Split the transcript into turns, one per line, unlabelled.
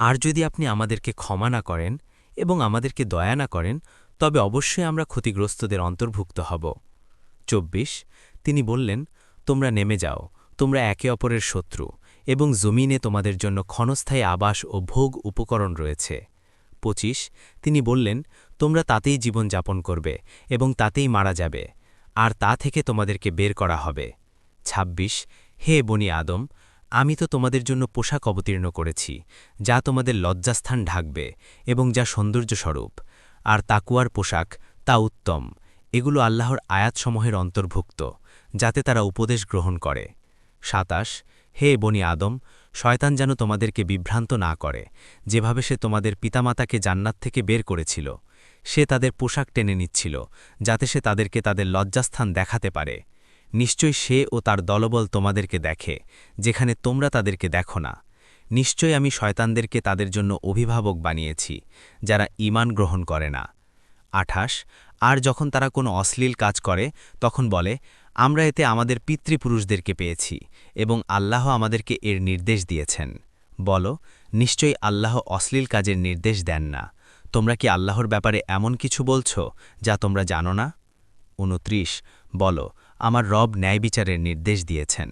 আর যদি আপনি আমাদেরকে ক্ষমা না করেন এবং আমাদেরকে দয়া না করেন তবে অবশ্যই আমরা ক্ষতিগ্রস্তদের অন্তর্ভুক্ত হব। ২৪ তিনি বললেন, তোমরা নেমে যাও, তোমরা একে অপরের শত্রু, এবং জমিনে তোমাদের জন্য ক্ষণস্থায়ী আবাস ও ভোগ উপকরণ রয়েছে। ২৫ তিনি বললেন, তোমরা তাতেই জীবন যাপন করবে এবং তাতেই মারা যাবে, আর তা থেকে তোমাদেরকে বের করা হবে। ২৬ হে বনি আদম, আমি তো তোমাদের জন্য পোশাক অবতীর্ণ করেছি, যা তোমাদের লজ্জাস্থান ঢাকবে এবং যা সৌন্দর্যস্বরূপ, আর তাকুয়ার পোশাক তা উত্তম। এগুলো আল্লাহর আয়াতসমূহের অন্তর্ভুক্ত, যাতে তারা উপদেশ গ্রহণ করে। ২৭ হে বনি আদম, শয়তান যেন তোমাদেরকে বিভ্রান্ত না করে, যেভাবে সে তোমাদের পিতামাতাকে জান্নাত থেকে বের করেছিল। সে তাদের পোশাক টেনে নিচ্ছিল, যাতে সে তাদেরকে তাদের লজ্জাস্থান দেখাতে পারে। নিশ্চয়ই সে ও তার দলবল তোমাদেরকে দেখে, যেখানে তোমরা তাদেরকে দেখো না। নিশ্চয়ই আমি শয়তানদেরকে তাদের জন্য অভিভাবক বানিয়েছি, যারা ঈমান গ্রহণ করে না। ২৮ আর যখন তারা কোনো অশ্লীল কাজ করে তখন বলে, আমরা এতে আমাদের পিতৃপুরুষদেরকে পেয়েছি এবং আল্লাহ আমাদেরকে এর নির্দেশ দিয়েছেন। বলো, নিশ্চয়ই আল্লাহ অশ্লীল কাজের নির্দেশ দেন না। তোমরা কি আল্লাহর ব্যাপারে এমন কিছু বলছ যা তোমরা জানো না? ২৯ বলো, আমার রব ন্যায় বিচারের নির্দেশ দিয়েছেন।